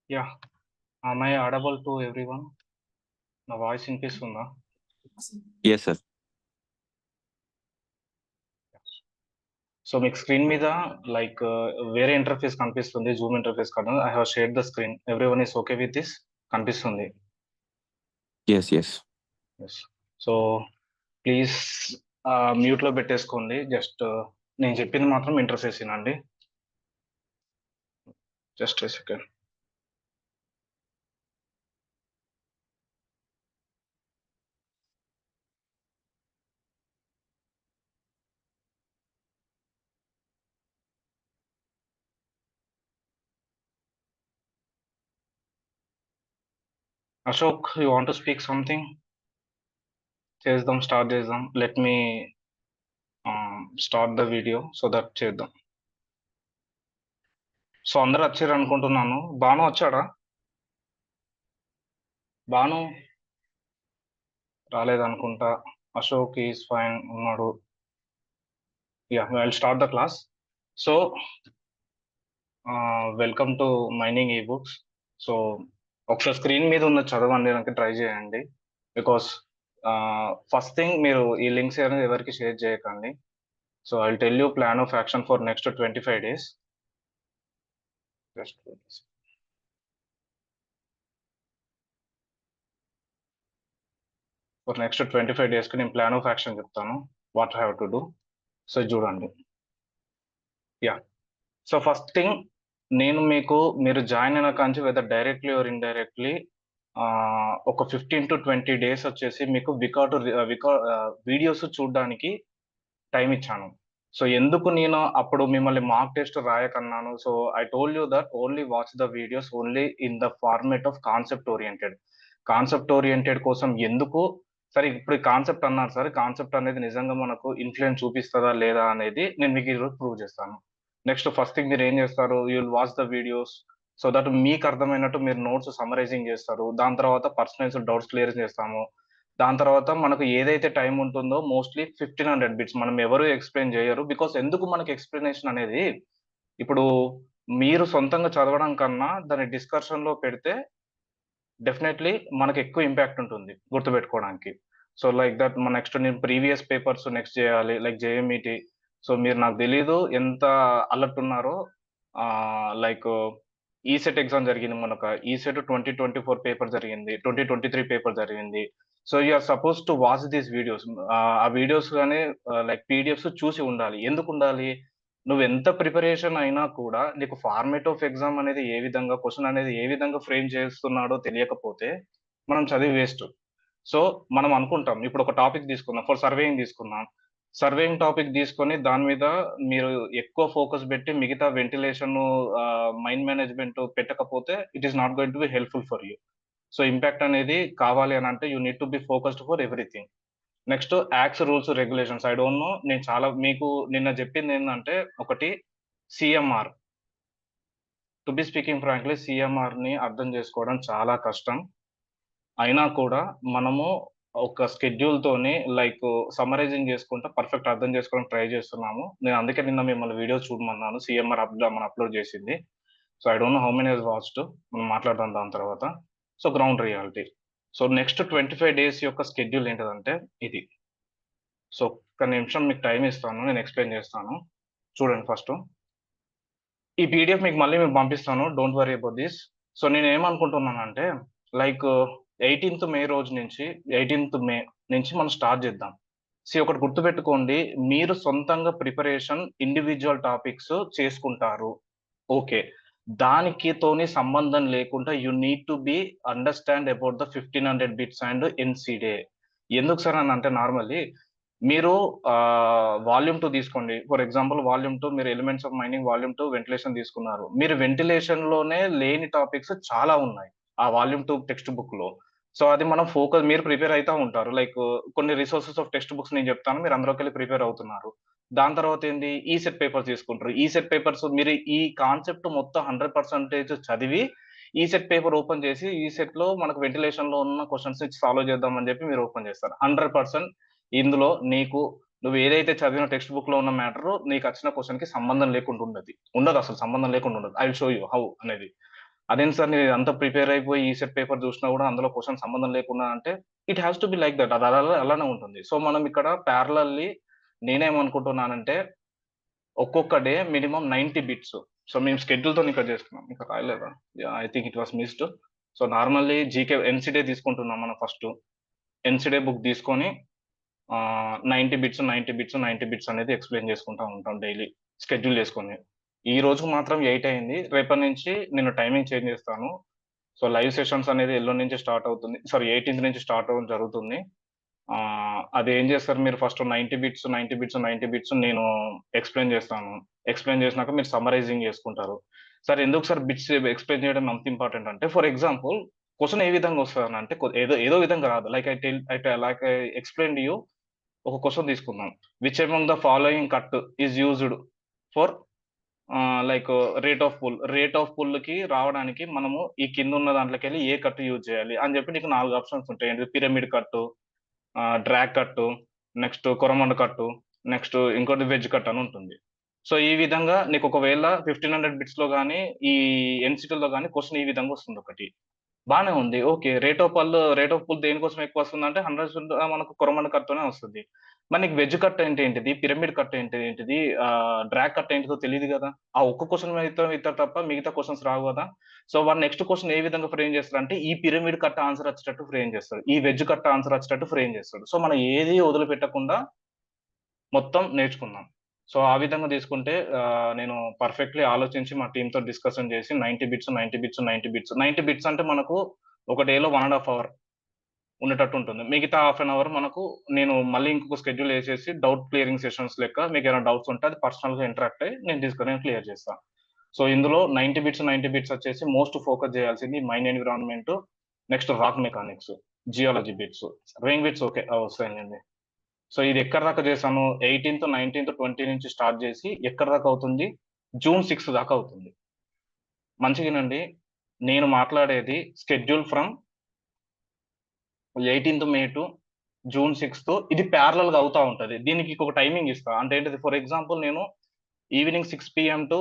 Yeah. Am I audible to everyone? నా voice వినిపిస్తుందా? Yes, sir. So మీకు screen మీద లైక్ వేరే ఇంటర్ఫేస్ కనిపిస్తుంది, జూమ్ ఇంటర్ఫేస్ కాదు. I have shared the screen. Everyone is okay with this? కనిపిస్తుంది. Yes, yes. Yes. So please మ్యూట్లో పెట్టేసుకోండి. జస్ట్ నేను చెప్పింది మాత్రం ఇంటర్ఫేస్ వినండి. Just a second. Ashok, you want to speak something? చేద్దాం, స్టార్ట్ చేద్దాం. Let me start the video so that చేద్దాం. సో అందరు వచ్చారు అనుకుంటున్నాను. బాను వచ్చాడా? బాను రాలేదనుకుంటా. అశోక్ ఈస్ ఫైన్ ఉన్నాడు. Yeah, I start the class. So welcome to mining ఈ బుక్స్. సో ఒకసారి స్క్రీన్ మీద ఉన్న చదవండి, నాకు ట్రై చేయండి. బికాస్ ఫస్ట్ థింగ్, మీరు ఈ లింక్స్ అనేది ఎవరికి షేర్ చేయకండి. So I will tell you plan of action for next 25 days. For next 25 days కి నేను ప్లాన్ ఆఫ్ యాక్షన్ చెప్తాను, what have to do. So చూడండి. యా. సో ఫస్ట్ థింగ్, నేను మీరు జాయిన్ అయిన కాంచి వెదర్ డైరెక్ట్లీ ఆర్ ఇండైరెక్ట్లీ ఒక 15 to 20 days వచ్చేసి మీకు వీడియోస్ చూడడానికి టైం ఇచ్చాను. సో ఎందుకు నేను అప్పుడు మిమ్మల్ని మార్క్ టెస్ట్ రాయకన్నాను? So I told you that only watch the videos only in the format of concept oriented. Concept oriented కోసం ఎందుకు? సరే, ఇప్పుడు కాన్సెప్ట్ అన్నారు సార్, కాన్సెప్ట్ అనేది నిజంగా మనకు ఇన్ఫ్లుయెన్స్ చూపిస్తుందా లేదా అనేది నేను మీకు ఈరోజు ప్రూవ్ చేస్తాను. నెక్స్ట్ ఫస్ట్ థింగ్, మీరు ఏం చేస్తారు, you will watch the videos so that మీకు అర్థమైనట్టు మీరు నోట్స్ సమరైజింగ్ చేస్తారు. దాని తర్వాత పర్సనల్స్ డౌట్స్ క్లియర్ చేస్తాము. దాని తర్వాత మనకు ఏదైతే టైం ఉంటుందో మోస్ట్లీ 1500 బిట్స్ మనం ఎవరు ఎక్స్ప్లెయిన్ చేయరు. బికాస్ ఎందుకు మనకి ఎక్స్ప్లెనేషన్ అనేది, ఇప్పుడు మీరు సొంతంగా చదవడం కన్నా దాన్ని డిస్కషన్ లో పెడితే డెఫినెట్లీ మనకు ఎక్కువ ఇంపాక్ట్ ఉంటుంది గుర్తుపెట్టుకోవడానికి. సో లైక్ దట్ మన నెక్స్ట్ నేను ప్రీవియస్ పేపర్స్ నెక్స్ట్ చేయాలి, లైక్ జేఎంఈటి. సో మీరు నాకు తెలీదు ఎంత అలర్ట్ ఉన్నారో. లైక్ ఈసెట్ ఎగ్జామ్ జరిగింది మనకు. ఈసెట్ 2024 పేపర్ జరిగింది, 2023 పేపర్ జరిగింది. So you're supposed to watch these videos. ఆ వీడియోస్ కానీ లైక్ పీడిఎఫ్స్ చూసి ఉండాలి. ఎందుకు ఉండాలి? నువ్వు ఎంత ప్రిపరేషన్ అయినా కూడా నీకు ఫార్మేట్ ఆఫ్ ఎగ్జామ్ అనేది ఏ విధంగా, క్వశ్చన్ అనేది ఏ విధంగా ఫ్రేమ్ చేస్తున్నాడో తెలియకపోతే మనం చదివి వేస్ట్. సో మనం అనుకుంటాం, ఇప్పుడు ఒక టాపిక్ తీసుకుందాం, ఫర్ సర్వేయింగ్ తీసుకుందాం. సర్వేయింగ్ టాపిక్ తీసుకొని దాని మీద మీరు ఎక్కువ ఫోకస్ పెట్టి మిగతా వెంటిలేషన్, మైండ్ మేనేజ్మెంట్ పెట్టకపోతే it is not going to be helpful for you. So impact అనేది కావాలి అని అంటే you need to be focused for everything. Next acts, rules, regulations. I don't no, నేను చాలా మీకు నిన్న చెప్పింది ఏంటంటే, ఒకటి CMR. To be speaking frankly, CMR ని అర్థం చేసుకోవడం చాలా కష్టం. అయినా కూడా మనము ఒక స్కెడ్యూల్ తోని లైక్ సమరైజింగ్ చేసుకుంటా పర్ఫెక్ట్ అర్థం చేసుకోవడానికి ట్రై చేస్తున్నాము. నేను అందుకే నిన్న మిమ్మల్ని వీడియో చూడమన్నాను, సిఎంఆర్ మనం అప్లోడ్ చేసింది. So I don't know how many has watched. మనం మాట్లాడదాం దాని తర్వాత. So ground reality. So next 25 days యొక్క స్కెడ్యూల్ ఏంటంటే ఇది. సో ఒక్క నిమిషం మీకు టైం ఇస్తాను, నేను ఎక్స్ప్లెయిన్ చేస్తాను. చూడండి ఫస్ట్. ఈ పీడిఎఫ్ మీకు మళ్ళీ పంపిస్తాను, don't worry about this. So నేను ఏమనుకుంటున్నానంటే, లైక్ 18th మే రోజు నుంచి, 18th మే నుంచి మనం స్టార్ట్ చేద్దాం. ఒకటి గుర్తుపెట్టుకోండి, మీరు సొంతంగా ప్రిపరేషన్ ఇండివిజువల్ టాపిక్స్ చేసుకుంటారు, ఓకే. దానికి తోని సంబంధం లేకుండా you need to be understand about the 1500 bits and ఎన్సిడే. ఎందుకు సార్ అని అంటే, నార్మల్లీ మీరు వాల్యూమ్ 2 తీసుకోండి. ఫర్ ఎగ్జాంపుల్ వాల్యూమ్ 2 మీరు elements of mining volume 2 ventilation తీసుకున్నారు. మీరు వెంటిలేషన్ లోనే లేని టాపిక్స్ చాలా ఉన్నాయి ఆ వాల్యూమ్ 2 టెక్స్ట్ బుక్ లో. సో అది మనం ఫోకస్, మీరు ప్రిపేర్ అవుతా ఉంటారు. లైక్ కొన్ని రిసోర్సెస్ ఆఫ్ టెక్స్ట్ బుక్స్ నేను చెప్తాను, మీరు అందులోకి వెళ్ళి ప్రిపేర్ అవుతున్నారు. దాని తర్వాత ఏంది, ఈ సెట్ పేపర్స్ తీసుకుంటారు. ఈ సెట్ పేపర్స్ మీరు ఈ కాన్సెప్ట్ మొత్తం 100% చదివి ఈ సెట్ పేపర్ ఓపెన్ చేసి ఈ సెట్ లో మనకు వెంటిలేషన్ లో ఉన్న క్వశ్చన్స్ సాల్వ్ చేద్దాం అని చెప్పి మీరు ఓపెన్ చేస్తారు. 100% ఇందులో నీకు నువ్వు ఏదైతే చదివిన టెక్స్ట్ బుక్ లో ఉన్న మ్యాటర్ నీకు వచ్చిన క్వశ్చన్ కి సంబంధం లేకుండా ఉండదు, అసలు సంబంధం లేకుండా ఉండదు. I will show you how అనేది. అదేంటి సార్ నేను అంతా ప్రిపేర్ అయిపోయి ఈ సెట్ పేపర్ చూసినా కూడా అందులో క్వశ్చన్ సంబంధం లేకుండా అంటే it has to be like that. అది అలానే ఉంటుంది. సో మనం ఇక్కడ ప్యారలల్లీ నేనేమనుకుంటున్నానంటే ఒక్కొక్క డే మినిమం 90 బిట్స్. సో మేము స్కెడ్యూల్తో ఇక్కడ చేస్తున్నాం. ఇంకా రాయలేదా? I think it was missed. So normally GK ఎన్సీడే తీసుకుంటున్నాం మనం ఫస్ట్. ఎన్సీడే బుక్ తీసుకొని 90 బిట్స్ 90 బిట్స్ 90 బిట్స్ అనేది ఎక్స్ప్లెయిన్ చేసుకుంటా ఉంటాం డైలీ షెడ్యూల్ చేసుకొని. ఈ రోజు మాత్రం 8 అయింది. రేపటి నుంచి నేను టైమింగ్ చేంజ్ చేస్తాను. సో లైవ్ సెషన్స్ అనేది ఎల్లుండి నుంచి స్టార్ట్ అవుతుంది. సారీ 18th నుంచి స్టార్ట్ అవ్వడం జరుగుతుంది. అది ఏం చేస్తారు మీరు ఫస్ట్ 90 బిట్స్ 90 బిట్స్ 90 బిట్స్ నేను ఎక్స్ప్లెయిన్ చేస్తాను. ఎక్స్ప్లెయిన్ చేసినాక మీరు సమ్మరైజింగ్ చేసుకుంటారు. సార్ ఎందుకు సార్ బిట్స్ ఎక్స్ప్లెయిన్ చేయడం అంత ఇంపార్టెంట్ అంటే, ఫర్ ఎగ్జాంపుల్ క్వశ్చన్ ఏ విధంగా వస్తుంది అంటే ఏదో విధంగా రాదు. Like I explain you. ఒక క్వశ్చన్ తీసుకుందాం. Which among the following cut is used for like rate of పుల్కి రావడానికి మనము ఈ కింద ఉన్న దాంట్లోకి వెళ్ళి ఏ కట్ యూజ్ చేయాలి అని చెప్పి నీకు 4 ఆప్షన్స్ ఉంటాయి. పిరమిడ్ కట్టు, డ్రాగ్ కట్టు, నెక్స్ట్ కొరమండ కట్టు, నెక్స్ట్ ఇంకోటి వెజ్ కట్ అని ఉంటుంది. సో ఈ విధంగా నీకు ఒకవేళ 1500 బిట్స్ లో కానీ ఈ ఎన్సిటీలో కానీ క్వశ్చన్ ఈ విధంగా వస్తుంది ఒకటి. బానే ఉంది. ఓకే. రేట్ ఆఫ్ పుల్ దేనికోసం ఎక్కువ వస్తుందంటే 100 మనకు కొరమండ కట్‌తోనే వస్తది. మరి నీకు వెజ్ కట్ అంటే ఏంటిది? పిరమిడ్ కట్ ఏంటిది? డ్రాగ్ కట్ ఏంటిదో తెలీదు గదా! ఆ ఒక్క క్వెషన్ ఇత్తారు తప్ప మిగతా క్వెషన్స్ రావు గదా! సో వాడు నెక్స్ట్ క్వెషన్ ఏ విధంగా ఫ్రేమ్ చేస్తాడంటే ఈ పిరమిడ్ కట్ ఆన్సర్ వచ్చేటట్టు ఫ్రేమ్ చేస్తాడు. ఈ వెజ్ కట్ ఆన్సర్ వచ్చేటట్టు ఫ్రేమ్ చేస్తాడు. సో మనం ఏది వదిలిపెట్టకుండా మొత్తం నేర్చుకుందాం. సో ఆ విధంగా తీసుకుంటే నేను పర్ఫెక్ట్‌లీ ఆలోచించి మా టీమ్‌తో డిస్కషన్ చేసి 90 బిట్స్ 90 బిట్స్ 90 బిట్స్ 90 బిట్స్ అంటే మనకు ఒక డేలో 1 ½ అవర్ ఉండేటట్టు ఉంటుంది. మిగతా హాఫ్ అన్ అవర్ మనకు నేను మళ్ళీ ఇంకొక షెడ్యూల్ ఏసేసి డౌట్ క్లియరింగ్ సెషన్స్ లెక్క మీకేమైనా డౌట్స్ ఉంటే అది పర్సనల్‌గా ఇంటరాక్ట్ అయ్యి నేను క్లియర్ చేస్తా. సో ఇందులో 90 బిట్స్ వచ్చేసి మోస్ట్ ఫోకస్ చేయాల్సింది mine environment, next rock mechanics, geology bits, surveying bits okay. వస్తాయండి. సో ఇది ఎక్కడి దాకా చేశాను? 18th, 19th, 20 నుంచి స్టార్ట్ చేసి ఎక్కడి దాకా అవుతుంది? జూన్ 6 దాకా అవుతుంది. మంచిగానండి. నేను మాట్లాడేది schedule from 18th May to June 6 ఇది ప్యారలల్‌గా అవుతా ఉంటది. దీనికి ఒక టైమింగ్ ఇస్తా. అంటే ఏంటిది? ఫర్ ఎగ్జాంపుల్ నేను ఈవినింగ్ 6 PM టు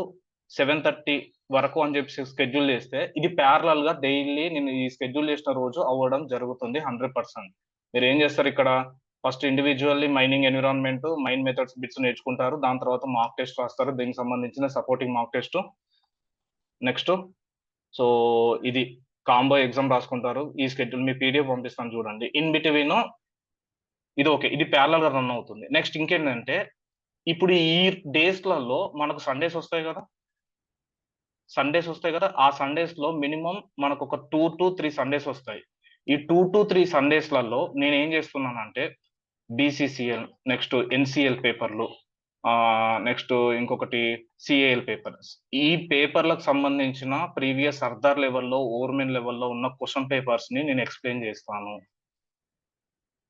7:30 వరకు అని చెప్పి షెడ్యూల్ చేస్తే ఇది ప్యారలల్‌గా డైలీ నేను ఈ షెడ్యూల్ చేసిన రోజు అవ్వడం జరుగుతుంది 100%. మీరేం చేస్తారు ఇక్కడ? First individually mining environment, mine methods bits నేర్చుకుంటారు. దాని తర్వాత మాక్ టెస్ట్ రాస్తారు. దీనికి సంబంధించిన supporting mock test. Next so ఇది కాంబో ఎగ్జామ్ రాసుకుంటారు. ఈ షెడ్యూల్ మీ పీడిఎఫ్ పంపిస్తాను చూడండి. ఇన్ బిట్వీన్ ఇది ఓకే. ఇది ప్యారలల్‌గా రన్ అవుతుంది. నెక్స్ట్ ఇంకేంటంటే ఇప్పుడు ఈ డేస్‌లలో మనకు సండేస్ వస్తాయి కదా! ఆ సండేస్‌లో మినిమమ్ మనకొక 2-3 సండేస్ వస్తాయి. ఈ 2-3 సండేస్‌లలో నేనేం చేస్తున్నానంటే బీసీసీఎల్, నెక్స్ట్ ఎన్సీఎల్ పేపర్‌లు, నెక్స్ట్ ఇంకొకటి సీఏఎల్ పేపర్స్. ఈ పేపర్‌లకు సంబంధించిన ప్రీవియస్ సర్దార్ లెవెల్‌లో, ఓర్మెన్ లెవెల్‌లో ఉన్న క్వెషన్ పేపర్స్‌ని నేను ఎక్స్‌ప్లెయిన్ చేస్తాను.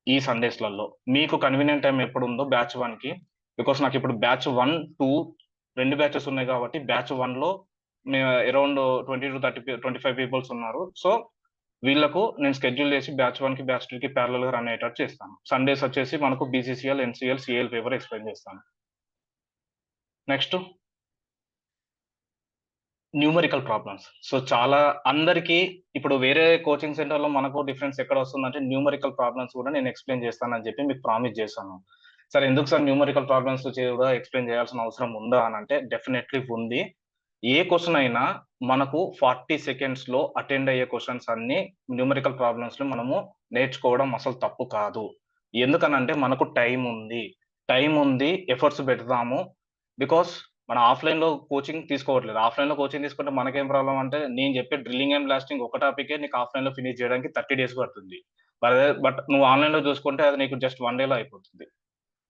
ఈ సండేస్‌లలో. మీకు కన్వీనియంట్ టైమ్ ఎప్పుడుందో బ్యాచ్ 1కి బికాస్ నాకిప్పుడు బ్యాచ్ 1, 2 2 బ్యాచెస్ ఉన్నాయి కాబట్టి బ్యాచ్ 1లో అరౌండ్ 20-25 పీపుల్స్ ఉన్నారు. సో వీళ్ళకు నేను షెడ్యూల్ చేసి బ్యాచ్ 1కి, బ్యాచ్ 2కి ప్యారలల్‌గా రన్ అయ్యేటట్టు చేస్తాను. సండేస్ వచ్చేసి మనకు BCCL, NCL, CAL paper explain చేస్తాను. Next numerical problems. సో చాలా అందరికీ ఇప్పుడు వేరే కోచింగ్ సెంటర్‌లో మనకు డిఫరెన్స్ ఎక్కడ వస్తుందంటే న్యూమరికల్ ప్రాబ్లమ్స్ కూడా నేను ఎక్స్‌ప్లెయిన్ చేస్తానని చెప్పి మీకు ప్రామిస్ చేశాను. సార్ ఎందుకు సార్ న్యూమరికల్ ప్రాబ్లమ్స్ కూడా ఎక్స్‌ప్లెయిన్ చేయాల్సిన అవసరం ఉందా అనంటే డెఫినైట్‌లీ ఉంది. ఏ క్వెషన్ అయినా మనకు 40 సెకండ్స్‌లో అటెండ్ అయ్యే క్వెషన్స్ అన్నీ న్యూమరికల్ ప్రాబ్లమ్స్‌లో మనము నేర్చుకోవడం అసలు తప్పు కాదు. ఎందుకనంటే మనకు టైం ఉంది. ఎఫర్ట్స్ పెడదాము. బికాస్ మనం ఆఫ్‌లైన్‌లో కోచింగ్ తీసుకోవట్లేదు. ఆఫ్‌లైన్‌లో కోచింగ్ తీసుకుంటే మనకేం ప్రాబ్లమ్ అంటే నేను చెప్పే డ్రిల్లింగ్ అండ్ బ్లాస్టింగ్ ఒక టాపికే నీకు ఆఫ్‌లైన్‌లో ఫినిష్ చేయడానికి 30 డేస్ పడుతుంది. బట్ నువ్వు ఆన్‌లైన్‌లో చూసుకుంటే అది నీకు జస్ట్ 1 డేలో అయిపోతుంది.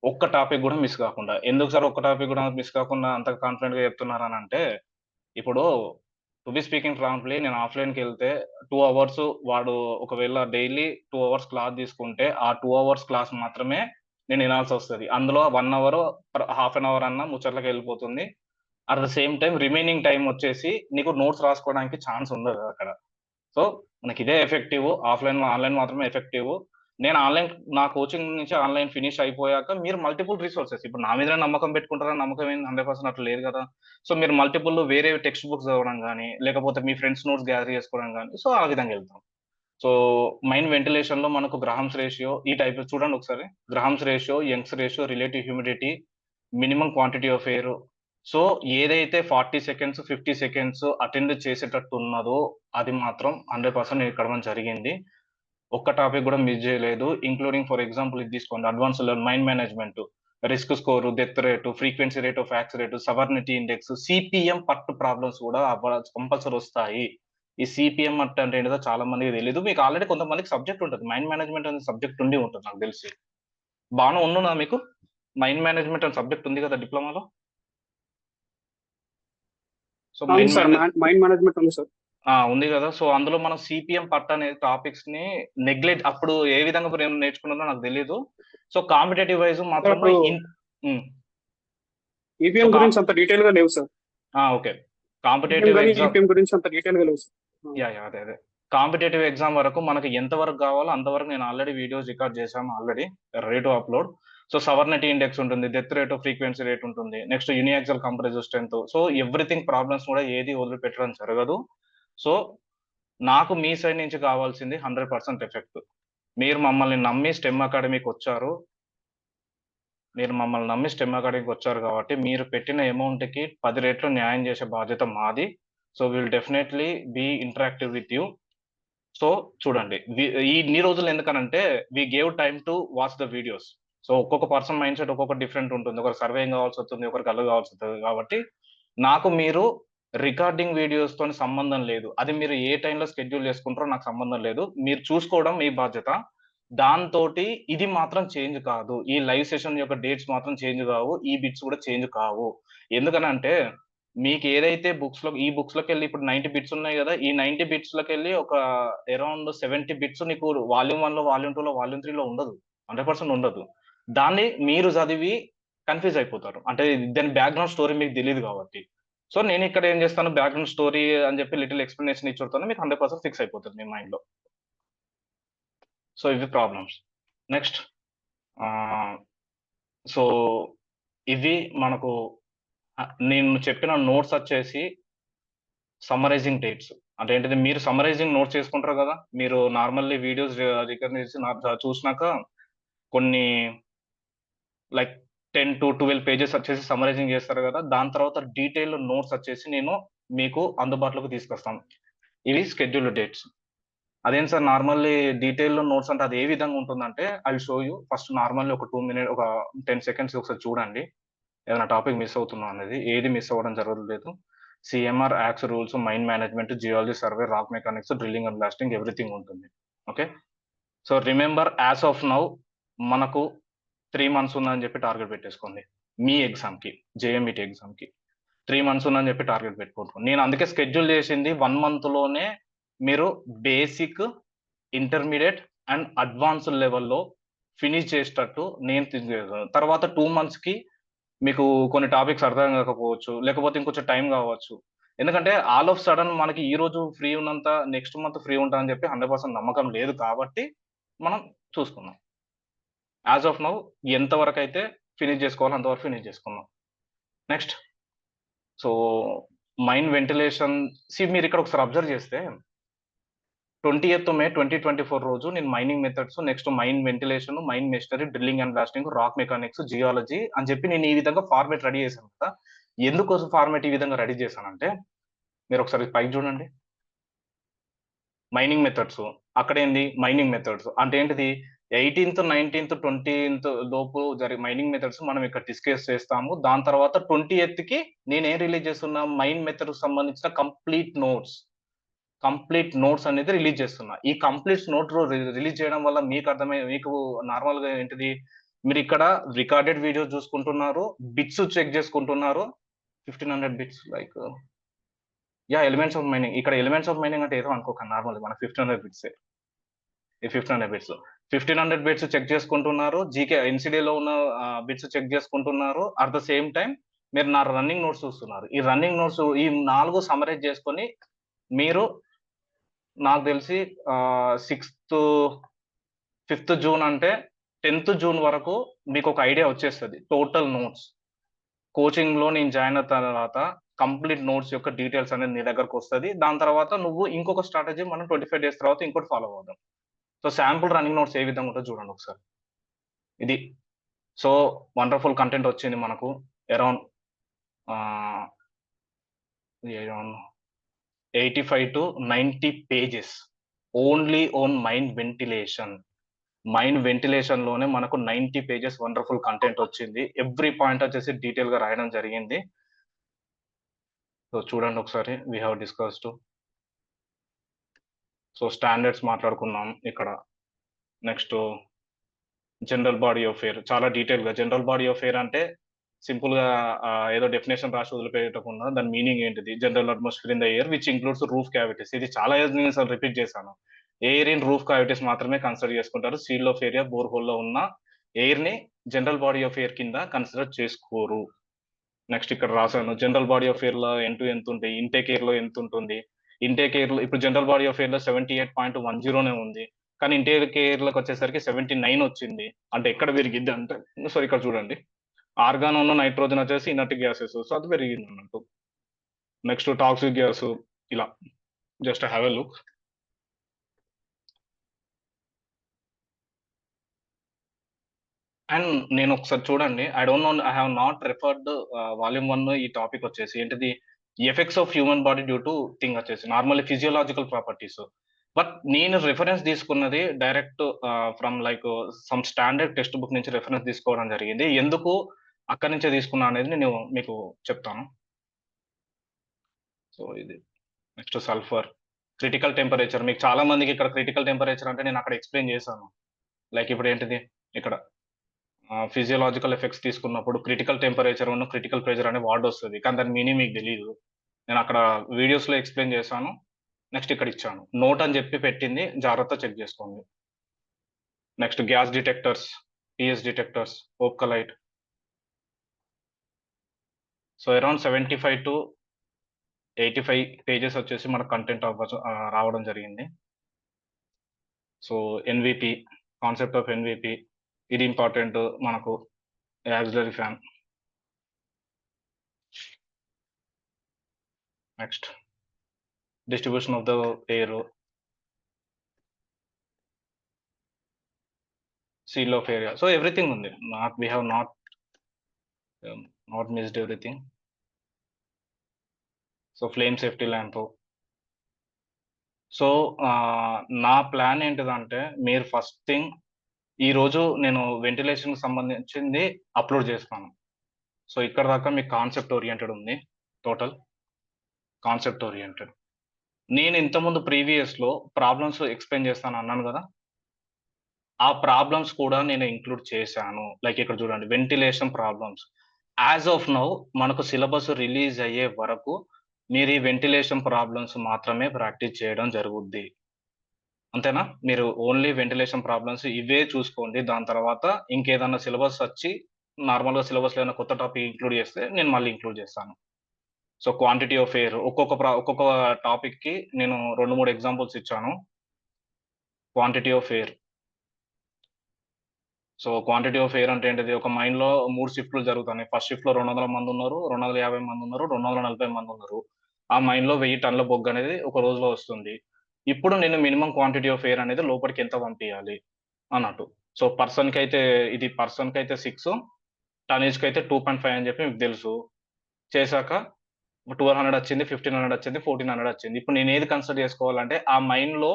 ఒక్క టాపిక్ కూడా మిస్ కాకుండా. ఎందుకు సార్ ఒక్క టాపిక్ కూడా మిస్ కాకుండా అంత కాన్ఫిడెంట్‌గా చెప్తున్నారనంటే ఇప్పుడు టు బి స్పీకింగ్ ఫ్రాంక్లీ నేను ఆఫ్‌లైన్‌కెళ్తే 2 అవర్స్ వాడు ఒకవేళ డైలీ 2 అవర్స్ క్లాస్ తీసుకుంటే, ఆ 2 అవర్స్ క్లాస్ మాత్రమే నేను ఇనాల్సొస్తది. అందులో 1 అవర్ హాఫ్ అన్ అవర్ అన్నా ముచ్చట్లకెళ్ళిపోతుంది. At the same time remaining time వచ్చేసి నీకు నోట్స్ రాసుకోవడానికి ఛాన్స్ ఉండదు అక్కడ. సో మనకిదే ఎఫెక్టివ్. ఆన్‌లైన్ మాత్రమే ఎఫెక్టివ్. నేను నా కోచింగ్ నుంచి ఆన్లైన్ ఫినిష్ అయిపోయాక మీరు మల్టిపుల్ రిసోర్సెస్, ఇప్పుడు నా మీద నమ్మకం పెట్టుకుంటారని నమ్మకం ఏంది 100% అట్లా లేదు కదా. సో మీరు మల్టిపుల్ వేరే టెక్స్ట్ బుక్స్ చదవడం కానీ, లేకపోతే మీ ఫ్రెండ్స్ నోట్స్ గ్యాదర్ చేసుకోవడం కానీ, సో ఆ విధంగా వెళ్తాం. సో మైండ్ వెంటిలేషన్ లో మనకు గ్రహామ్స్ రేషియో ఈ టైప్ చూడండి ఒకసారి. Graham's ratio, Young's ratio, relative humidity, minimum quantity of air. So ఏదైతే 40 సెకండ్స్ 50 సెకండ్స్ అటెండ్ చేసేటట్టు ఉన్నదో అది మాత్రం 100% ఇక్కడ మనం జరిగింది. ఒక్క టాపిక్ కూడా మిస్ చేయలేదు. ఇంక్లూడింగ్ ఫర్ ఎగ్జాంపుల్ ఇది తీసుకోండి, advance mind management, risk score, death rate, frequency rate of accident, sovereignty index, CPM పట్టు ప్రాబ్లమ్స్ కూడా కంపల్సరీ వస్తాయి. ఈ సిపిఎం అంటే ఏంటో చాలా మందికి తెలియదు. మీకు ఆల్రెడీ కొంతమందికి సబ్జెక్ట్ ఉంటుంది, మైండ్ మేనేజ్మెంట్ అనే సబ్జెక్ట్ ఉండి ఉంటుంది నాకు తెలిసి. బాగా ఉండునా మీకు మైండ్ మేనేజ్మెంట్ అనే సబ్జెక్ట్ ఉంది కదా డిప్లొమాలో. సో అవును సార్, మైండ్ మేనేజ్మెంట్ ఉంది సార్. ఉంది కదా. సో అందులో మనం సిపిఎం పట్టు అనే టాపిక్స్ ని నెగ్లెక్ట్ అప్పుడు ఏ విధంగా నేను నేర్చుకున్నానో నాకు తెలియదు. సో కాంపిటేటివ్ వైజ్ మాత్రం ఈపీఎం గురించి అంత డీటెయిల్ గా లేవు సార్. ఓకే, కాంపిటేటివ్ ఈపీఎం గురించి అంత డీటెయిల్ గా లేవు సార్. అదే కాంపిటేటివ్ ఎగ్జామ్ వరకు మనకి ఎంత వరకు కావాలో అంతవరకు నేను ఆల్రెడీ వీడియోస్ రికార్డ్ చేశాను, already ready to upload. So severity index ఉంటుంది, డెత్ రేట్, ఫ్రీక్వెన్సీ రేట్ ఉంటుంది, next uniaxial compressive strength. So everything problems కూడా ఏది వదిలిపెట్టడం జరగదు. సో నాకు మీ సైడ్ నుంచి కావాల్సింది 100% ఎఫెక్ట్. మీరు మమ్మల్ని నమ్మి స్టెమ్ అకాడమీకి వచ్చారు, కాబట్టి మీరు పెట్టిన అమౌంట్కి 10 రెట్లు న్యాయం చేసే బాధ్యత మాది. So will definitely be interactive with you. So చూడండి, ఇన్ని రోజులు ఎందుకనంటే we gave time to watch the videos. So ఒక్కొక్క పర్సన్ మైండ్ సెట్ ఒక్కొక్క డిఫరెంట్ ఉంటుంది, ఒకరు సర్వేయింగ్ కావాల్సి వస్తుంది, ఒకరికి అల్లు కావాల్సి వస్తుంది. కాబట్టి నాకు మీరు రికార్డింగ్ వీడియోస్ తో సంబంధం లేదు, అది మీరు ఏ టైంలో షెడ్యూల్ చేసుకుంటారో నాకు సంబంధం లేదు. మీరు చూసుకోవడం మీ బాధ్యత. దాంతో ఇది మాత్రం చేంజ్ కాదు, ఈ లైవ్ సెషన్ యొక్క డేట్స్ మాత్రం చేంజ్ కావు, ఈ బిట్స్ కూడా చేంజ్ కావు. ఎందుకనంటే మీకు ఏదైతే ఈ బుక్స్ లోకి వెళ్ళి ఇప్పుడు 90 బిట్స్ ఉన్నాయి కదా, ఈ 90 బిట్స్ లోకి వెళ్ళి ఒక అరౌండ్ 70 బిట్స్ నీకు వాల్యూమ్ 1 లో, వాల్యూమ్ 2 లో, వాల్యూమ్ 3 లో ఉండదు, 100% ఉండదు. దాన్ని మీరు చదివి కన్ఫ్యూజ్ అయిపోతారు, అంటే దాని బ్యాక్గ్రౌండ్ స్టోరీ మీకు తెలియదు కాబట్టి. సో నేను ఇక్కడ ఏం చేస్తాను, బ్యాక్గ్రౌండ్ స్టోరీ అని చెప్పి లిటిల్ ఎక్స్ప్లెనేషన్ ఇచ్చుతాను, మీకు 100% ఫిక్స్ అయిపోతుంది మీ మైండ్ లో. సో ఇవి ప్రాబ్లమ్స్. నెక్స్ట్ సో ఇవి మనకు నేను చెప్పిన నోట్స్ వచ్చేసి సమ్మరైజింగ్ డేట్స్. అంటే ఏంటిది, మీరు సమ్మరైజింగ్ నోట్స్ చేసుకుంటారు కదా, మీరు నార్మల్లీ వీడియోస్ రికార్డ్ చేసి చూసినాక కొన్ని లైక్ 10 to 12 పేజెస్ వచ్చేసి సమ్మరైజింగ్ చేస్తారు కదా, దాని తర్వాత డీటెయిల్ నోట్స్ వచ్చేసి నేను మీకు అందుబాటులోకి తీసుకొస్తాను. ఇవి స్కెడ్యూల్ డేట్స్. అదేం సార్ నార్మల్లీ డీటెయిల్ నోట్స్ అంటే అది ఏ విధంగా ఉంటుందంటే, I will show you. First normally ఒక 2 minutes, ఒక 10 seconds ఒకసారి చూడండి, ఏదైనా టాపిక్ మిస్ అవుతున్నా అనేది. ఏది మిస్ అవ్వడం జరగలేదు. CMR, acts rules, mine management, geology, survey, rock mechanics, drilling and blasting, everything ఉంటుంది. Okay, so remember as of now మనకు 3 months ఉందని చెప్పి టార్గెట్ పెట్టేసుకోండి. మీ ఎగ్జామ్కి, జేఎంఈటీ ఎగ్జామ్కి 3 months ఉందని చెప్పి టార్గెట్ పెట్టుకుంటాం. నేను అందుకే స్కెడ్యూల్ చేసింది 1 month లోనే మీరు బేసిక్, ఇంటర్మీడియట్ అండ్ అడ్వాన్స్ లెవెల్లో ఫినిష్ చేసేటట్టు నేను తర్వాత 2 monthsకి మీకు కొన్ని టాపిక్స్ అర్థం కాకపోవచ్చు, లేకపోతే ఇంకొంచెం టైం కావచ్చు. ఎందుకంటే ఆల్ ఆఫ్ సడన్ మనకి ఈ రోజు ఫ్రీ ఉన్నంత నెక్స్ట్ మంత్ ఫ్రీ ఉంటా అని చెప్పి 100% నమ్మకం లేదు. కాబట్టి మనం చూసుకుందాం. యాజ్ ఆఫ్ నౌ ఎంతవరకు అయితే ఫినిష్ చేసుకోవాలో అంతవరకు ఫినిష్ చేసుకుందాం. Next, so mind ventilation. మీరు ఇక్కడ ఒకసారి అబ్జర్వ్ చేస్తే 20th May 2024 రోజు నేను mining methods, next mind ventilation, mind machinery, drilling and blasting, rock mechanics, geology అని చెప్పి నేను ఈ విధంగా ఫార్మేట్ రెడీ చేశాను కదా. ఎందుకోసం ఫార్మేట్ ఈ విధంగా రెడీ చేశానంటే, మీరు ఒకసారి పైకి చూడండి, మైనింగ్ మెథడ్స్. అక్కడ ఏంది మైనింగ్ మెథడ్స్ అంటే ఏంటిది, 18th, 19th, 20th లోపు జరిగే మైనింగ్ మెథడ్స్ మనం ఇక్కడ డిస్కస్ చేస్తాము. దాని తర్వాత 20th కి నేను ఏం రిలీజ్ చేస్తున్నా, మైండ్ మెథడ్ సంబంధించిన కంప్లీట్ నోట్స్ అనేది రిలీజ్ చేస్తున్నా. ఈ కంప్లీట్ నోట్ రిలీజ్ చేయడం వల్ల మీకు నార్మల్ గా ఏంటిది, మీరు ఇక్కడ రికార్డెడ్ వీడియోస్ చూసుకుంటున్నారు, బిట్స్ చెక్ చేసుకుంటున్నారు. 1500 bits like elements of mining. ఇక్కడ ఎలిమెంట్స్ ఆఫ్ మైనింగ్ అంటే ఏదో అనుకోకండి, నార్మల్ మన 1500 బిట్స్. ఈ 1500 బిట్స్ చెక్ చేసుకుంటున్నారు, జీకే ఎన్సిడిలో ఉన్న బిట్స్ చెక్ చేసుకుంటున్నారు. అట్ ద సేమ్ టైం మీరు నా రన్నింగ్ నోట్స్ చూస్తున్నారు. ఈ రన్నింగ్ నోట్స్ ఈ 4 సమరైజ్ చేసుకొని మీరు నాకు తెలిసి 6th 5th జూన్ అంటే 10th జూన్ వరకు మీకు ఒక ఐడియా వచ్చేస్తుంది టోటల్ నోట్స్. కోచింగ్లో నేను జాయిన్ అయిన తర్వాత కంప్లీట్ నోట్స్ యొక్క డీటెయిల్స్ అనేది నీ దగ్గరకు వస్తుంది. దాని తర్వాత నువ్వు ఇంకొక స్ట్రాటజీ మనం 25 డేస్ తర్వాత ఇంకోటి ఫాలో అవుదాం. సో శాంపుల్ రన్నింగ్ నోట్స్ ఏ విధంగా ఉంటుందో చూడండి ఒకసారి. ఇది సో వండర్ఫుల్ కంటెంట్ వచ్చింది మనకు around 85 to 90 pages only own mind ventilation. Mind ventilation లోనే మనకు 90 pages వండర్ఫుల్ కంటెంట్ వచ్చింది. ఎవ్రీ పాయింట్ వచ్చేసి డీటెయిల్ గా రాయడం జరిగింది. సో చూడండి ఒకసారి. We have discussed. So standards మాట్లాడుకున్నాం ఇక్కడ. Next general body of air చాలా డీటెయిల్ గా. జనరల్ బాడీ ఆఫ్ ఎయిర్ అంటే సింపుల్ గా ఏదో డెఫినేషన్ రాసి వదిలిపెట్టకుండా దాని మీనింగ్ ఏంటిది. General atmosphere in the air which includes roof cavities. ఇది చాలా నేను రిపీట్ చేశాను. ఎయిర్ ఇన్ రూఫ్ క్యావిటీస్ మాత్రమే కన్సిడర్ చేసుకుంటారు. సీల్ ఆఫ్ ఏరియా బోర్హోల్ లో ఉన్న ఎయిర్ ని జనరల్ బాడీ ఆఫ్ ఎయిర్ కింద కన్సిడర్ చేసుకోరు. నెక్స్ట్ ఇక్కడ రాశాను జనరల్ బాడీ ఆఫ్ ఎయిర్ లో ఎంత ఉంటాయి, ఇంటేక్ ఎయిర్ లో ఎంత ఉంటుంది. ఇంటేక్ ఎయిర్ లో ఇప్పుడు జనరల్ బాడీ ఆఫ్ ఎయిర్ లో 78.10 ఉంది, కానీ ఇంటేక్ ఎయిర్ లోకి వచ్చేసరికి 79 వచ్చింది. అంటే ఎక్కడ పెరిగింది అంటే, సో ఇక్కడ చూడండి, ఆర్గాన్ ఉన్న నైట్రోజన్ వచ్చేసి ఇనర్ట్ గ్యాసెస్, సో అది పెరిగింది అన్నట్టు. Next toxic gas. ఇలా just have a look. And నేను ఒకసారి చూడండి, I don't know, I have not referred volume 1 ఈ టాపిక్ వచ్చేసి ఏంటిది, effects of human body due to thing వచ్చేసి నార్మల్లీ ఫిజియోలాజికల్ ప్రాపర్టీస్. బట్ నేను రిఫరెన్స్ తీసుకున్నది direct from like some standard text book నుంచి రిఫరెన్స్ తీసుకోవడం జరిగింది. ఎందుకు అక్కడి నుంచే తీసుకున్నా అనేది నేను మీకు చెప్తాను. సో ఇది నెక్స్ట్ సల్ఫర్ క్రిటికల్ టెంపరేచర్. మీకు చాలా మందికి ఇక్కడ క్రిటికల్ టెంపరేచర్ అంటే నేను అక్కడ ఎక్స్ప్లెయిన్ చేశాను. లైక్ ఇప్పుడు ఏంటిది ఇక్కడ ఫిజియోలాజికల్ ఎఫెక్ట్స్ తీసుకున్నప్పుడు క్రిటికల్ టెంపరేచర్ ఉన్న క్రిటికల్ ప్రెషర్ అనే వర్డ్ వస్తుంది, కానీ దాని మీనింగ్ మీకు తెలియదు. నేను అక్కడ వీడియోస్లో ఎక్స్ప్లెయిన్ చేశాను. నెక్స్ట్ ఇక్కడ ఇచ్చాను నోట్ అని చెప్పి పెట్టింది, జాగ్రత్త చెక్ చేసుకోండి. Next gas detectors, PS detectors, hopcalite. So around 75 to 85 pages వచ్చేసి మన కంటెంట్ రావడం జరిగింది. So NVP, concept of NVP, ఇది ఇంపార్టెంట్ మనకు. Auxiliary fan. Next distribution of the air, seal of area. So everything ఉంది. We have not missed everything. So flame safety lamp. So నా plan ఏంటిదంటే, మీరు ఫస్ట్ థింగ్ ఈరోజు నేను వెంటిలేషన్కి సంబంధించింది upload చేస్తాను. సో ఇక్కడ దాకా మీకు కాన్సెప్ట్ ఓరియంటెడ్ ఉంది, టోటల్ కాన్సెప్ట్ ఓరియంటెడ్. నేను ఇంతకుముందు ప్రీవియస్లో ప్రాబ్లమ్స్ ఎక్స్ప్లెయిన్ చేస్తాను అన్నాను కదా, ఆ ప్రాబ్లమ్స్ కూడా నేను ఇంక్లూడ్ చేశాను. లైక్ ఇక్కడ చూడండి, ventilation problems. As of now మనకు సిలబస్ రిలీజ్ అయ్యే వరకు మీరు ఈ వెంటిలేషన్ ప్రాబ్లమ్స్ మాత్రమే ప్రాక్టీస్ చేయడం జరుగుద్ది. అంతేనా? మీరు ఓన్లీ వెంటిలేషన్ ప్రాబ్లమ్స్ ఇవే చూసుకోండి. దాని తర్వాత ఇంకేదన్నా సిలబస్ వచ్చి నార్మల్గా సిలబస్లో ఏదైనా కొత్త టాపిక్ ఇంక్లూడ్ చేస్తే నేను మళ్ళీ ఇంక్లూడ్ చేస్తాను. సో క్వాంటిటీ ఆఫ్ ఎయిర్, ఒక్కొక్క టాపిక్కి నేను 2-3 ఎగ్జాంపుల్స్ ఇచ్చాను. Quantity of air. So quantity of air అంటే ఏంటిది, ఒక మైన్లో 3 షిఫ్ట్లు జరుగుతున్నాయి. ఫస్ట్ షిఫ్ట్లో 200 మంది ఉన్నారు, 250 మంది ఉన్నారు, 240 మంది ఉన్నారు. ఆ మైన్లో 1000 టన్నుల బొగ్గు అనేది ఒక రోజులో వస్తుంది. ఇప్పుడు నేను మినిమం క్వాంటిటీ ఆఫ్ ఎయిర్ అనేది లోపలికి ఎంత పంపించాలి అన్నట్టు. సో పర్సన్కి అయితే 6, టనేజ్కి అయితే 2.5 అని చెప్పి మీకు తెలుసు. చేశాక 1200 వచ్చింది, 1500 వచ్చింది, 1400 వచ్చింది. ఇప్పుడు నేను ఏది కన్సిడర్ చేసుకోవాలంటే, ఆ మైన్లో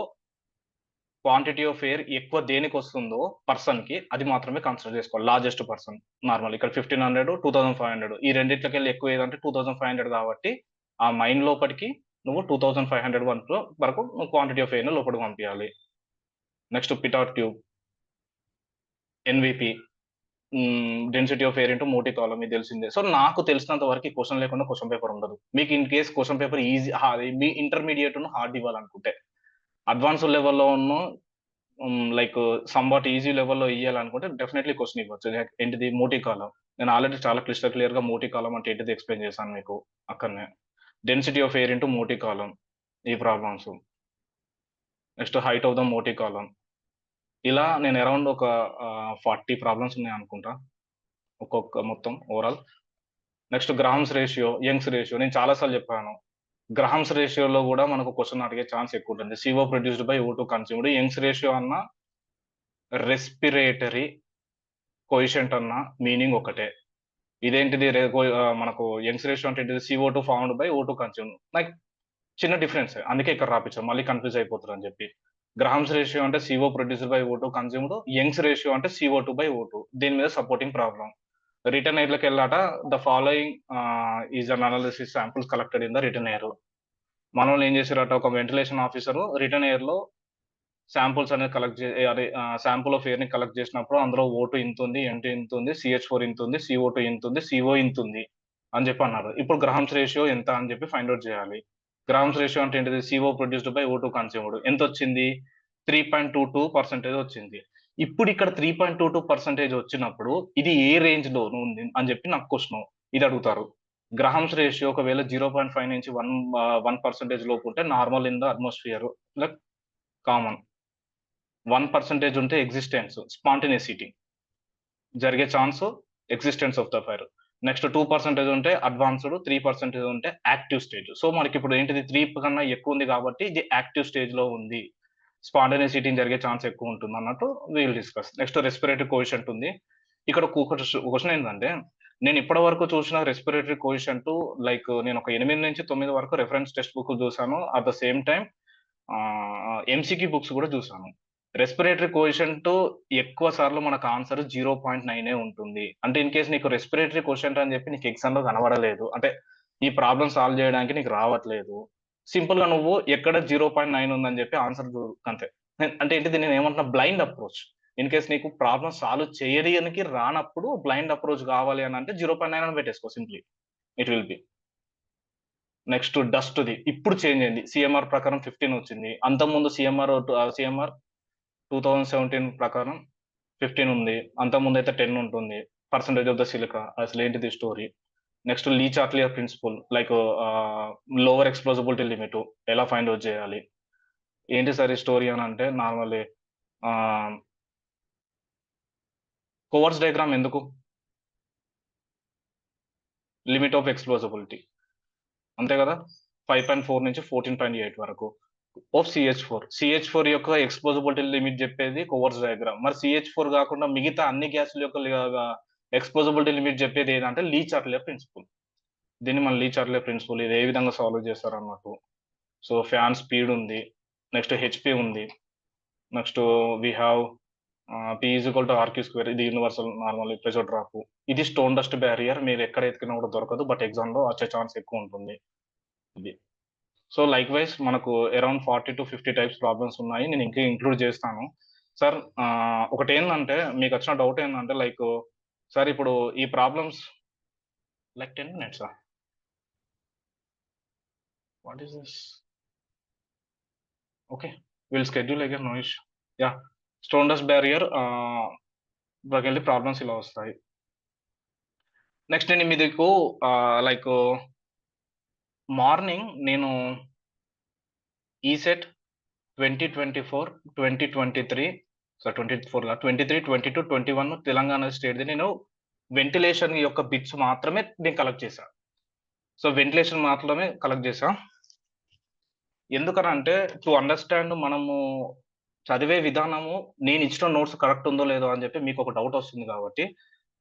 క్వాంటిటీ ఆఫ్ ఎయిర్ ఎక్కువ దేనికి వస్తుందో పర్సన్కి, అది మాత్రమే కన్సిడర్ చేసుకోవాలి. లార్జెస్ట్ పర్సన్ నార్మల్ ఇక్కడ 1500, 2500, ఈ రెండిట్లకి వెళ్ళి ఎక్కువ ఏదంటే 2500 కాబట్టి ఆ మైన్ లోపలికి నువ్వు 2500 వరకు క్వాంటిటీ ఆఫ్ ఎయిర్ లోపలికి పంపించాలి. Next pitot tube, NVP, density of air into motive column, మీకు తెలిసిందే. సో నాకు తెలిసినంత వరకు క్వశ్చన్ లేకుండా క్వశ్చన్ పేపర్ ఉండదు. మీకు in case question paper easy, me intermediate hard ఇవ్వాలనుకుంటే, అడ్వాన్స్ లెవెల్లో ఉన్న లైక్ సంవాట్ ఈజీ లెవెల్లో ఇవ్వాలనుకుంటే డెఫినెట్లీ క్వశ్చన్ ఇవ్వచ్చు. ఏంటిది, మోటీ కాలం. నేను ఆల్రెడీ చాలా క్లియర్ గా మోటీ కాలం అంటే ఏంటిది ఎక్స్ప్లెయిన్ చేశాను మీకు అక్కడనే. Density of air into motive column, ఈ problems. Next height of the motive column. ఇలా నేను అరౌండ్ ఒక 40 ప్రాబ్లమ్స్ ఉన్నాయి అనుకుంటా ఒక్కొక్క మొత్తం overall. Next grams ratio, Young's ratio నేను చాలాసార్లు చెప్పాను. గ్రామ్స్ రేషియోలో కూడా మనకు క్వశ్చన్ అడిగే ఛాన్స్ ఎక్కువ ఉంటుంది. CO produced by O2 consumed. Young's ratio అన్న రెస్పిరేటరీ కోయిషెంట్ అన్న మీనింగ్ ఒకటే. ఇదేంటిది మనకు యంగ్స్ రేషియో అంటే ఏంటిది? CO2 found by O2 consumed. Like చిన్న డిఫరెన్స్. అందుకే ఇక్కడ రాపించాం, మళ్ళీ కన్ఫ్యూజ్ అయిపోతారు అని చెప్పి. గ్రామ్స్ రేషియో అంటే CO produced by O2 consumed. Young's ratio అంటే CO2 బై O2. దీని మీద సపోర్టింగ్ ప్రాబ్లం. రిటర్న్ ఎయిర్లోకి వెళ్ళాట the following is an analysis samples collected in the return air. మనోళ్ళు ఏం చేశారట, ఒక వెంటిలేషన్ ఆఫీసర్ రిటర్న్ ఎయిర్ లో శాంపుల్స్ అనేది అదే శాంపుల్ ఆఫ్ ఎయిర్ ని కలెక్ట్ చేసినప్పుడు అందులో O2 ఇంత ఉంది, N2 ఇంత ఉంది, CH4 ఇంత ఉంది, CO2 ఇంత ఉంది, CO ఇంత ఉంది అని చెప్పి అన్నారు. ఇప్పుడు గ్రామ్స్ రేషియో ఎంత అని చెప్పి ఫైండ్ అవుట్ చేయాలి. గ్రామ్స్ రేషియో అంటే ఏంటిది? CO produced by O2 consumed. ఎంత వచ్చింది? 3.22% వచ్చింది. ఇప్పుడు ఇక్కడ 3.22% వచ్చినప్పుడు ఇది ఏ రేంజ్ లో ఉంది అని చెప్పి నాకు క్వశ్చన్ ఇది అడుగుతారు. గ్రామ్స్ రేషియో ఒకవేళ 0.5 నుంచి 1% లోపు ఉంటే normal in the atmosphere, like common. 1% ఉంటే ఎగ్జిస్టెన్స్, స్పాంటినిసిటీ జరిగే chance, existence of the fire. Next 2% ఉంటే అడ్వాన్స్డ్, 3% ఉంటే యాక్టివ్ స్టేజ్. సో మనకి ఇప్పుడు ఏంటిది? 3 కన్నా ఎక్కువ ఉంది కాబట్టి ఇది యాక్టివ్ స్టేజ్ లో ఉంది, స్పాంటినిసిటీ జరిగే ఛాన్స్ ఎక్కువ ఉంటుంది అన్నట్టు wheel discuss. Next respiratory coefficient ఉంది. ఇక్కడ క్వశ్చన్ ఏంటంటే, నేను ఇప్పటి వరకు చూసిన రెస్పిరేటరీ కోఎఫిషియంట్ లైక్ నేను ఒక 8 నుంచి 9 వరకు రెఫరెన్స్ టెక్స్ట్ బుక్ చూసాను. At the same time MCQ books కూడా చూసాను. రెస్పిరేటరీ కోఎఫిషియంట్ ఎక్కువ సార్లు మనకు ఆన్సర్ 0.9 ఉంటుంది. అంటే ఇన్ కేస్ నీకు రెస్పిరేటరీ కోఎఫిషియంట్ అని చెప్పి నీకు ఎగ్జామ్ లో కనబడలేదు, అంటే ఈ ప్రాబ్లమ్ సాల్వ్ చేయడానికి నీకు రావట్లేదు, సింపుల్ గా నువ్వు ఎక్కడ 0.9 ఉందని చెప్పి ఆన్సర్ అంతే. అంటే ఏంటిది? నేను ఏమంటున్నా, బ్లైండ్ అప్రోచ్. ఇన్ కేస్ నీకు ప్రాబ్లమ్ సాల్వ్ చేయడానికి రానప్పుడు బ్లైండ్ అప్రోచ్ కావాలి అని అంటే 0.9 అని పెట్టేసుకో, simply it will be. Next dust ది ఇప్పుడు చేంజ్ అయింది. CMR ప్రకారం 15 వచ్చింది. అంతకుముందు CMR 2017 ప్రకారం 15 ఉంది. అంతకుముందు అయితే 10 ఉంటుంది. పర్సంటేజ్ ఆఫ్ ద సిలికా, అసలు ఏంటిది స్టోరీ. నెక్స్ట్ లీ చార్లియర్ ప్రిన్సిపల్, లైక్ లోవర్ ఎక్స్ప్లోజిబిలిటీ లిమిట్ ఎలా ఫైండ్ అవుట్ చేయాలి, ఏంటి సార్ ఈ స్టోరీ అని అంటే, నార్మల్లీ కోవర్స్ డయాగ్రామ్ ఎందుకు? లిమిట్ ఆఫ్ ఎక్స్ప్లోజిబిలిటీ అంతే కదా, 5.4 నుంచి 14.8 వరకు ఆఫ్ CH4 యొక్క ఎక్స్ప్లోజిబిలిటీ లిమిట్ చెప్పేది కోవర్స్ డయాగ్రామ్. మరి CH4 కాకుండా మిగతా అన్ని గ్యాసుల యొక్క ఎక్స్ప్లోజిబిలిటీ లిమిట్ చెప్పేది ఏదంటే లీ చార్లియర్ ప్రిన్సిపల్. దీన్ని మన లీ చార్లియర్ ప్రిన్సిపల్ ఇది ఏ విధంగా సాల్వ్ చేస్తారు అన్నట్టు. సో ఫ్యాన్ స్పీడ్ ఉంది, నెక్స్ట్ HP ఉంది, next we have P = RQ². ఇది యూనివర్సల్ నార్మల్ ప్రెషర్ డ్రాప్. ఇది స్టోన్ డస్ట్ బ్యారియర్, మీరు ఎక్కడ ఎత్తుకినా కూడా దొరకదు, బట్ ఎగ్జామ్ లో వచ్చే ఛాన్స్ ఎక్కువ ఉంటుంది ఇది. సో లైక్ వైజ్ మనకు అరౌండ్ 40 to 50 టైప్స్ ప్రాబ్లమ్స్ ఉన్నాయి. నేను ఇంకా ఇంక్లూడ్ చేస్తాను సార్. ఒకటి ఏంటంటే, మీకు వచ్చిన డౌట్ ఏంటంటే, లైక్ సార్ ఇప్పుడు ఈ problems like 10 minutes what is this? Okay, will schedule again, no issue. Yeah, stone dust barrier వెళ్ళి ప్రాబ్లమ్స్ ఇలా వస్తాయి. నెక్స్ట్ నేను మీకు లైక్ మార్నింగ్ నేను ఈసెట్ 2024, 2023, సో 23, 22, 21 తెలంగాణ స్టేట్ది నేను వెంటిలేషన్ యొక్క బిట్స్ మాత్రమే నేను కలెక్ట్ చేశా. సో వెంటిలేషన్ మాత్రమే కలెక్ట్ చేశా. ఎందుకనంటే టు అండర్స్టాండ్ మనము చదివే విధానము, నేను ఇచ్చిన నోట్స్ కరెక్ట్ ఉందో లేదో అని చెప్పి మీకు ఒక డౌట్ వస్తుంది కాబట్టి,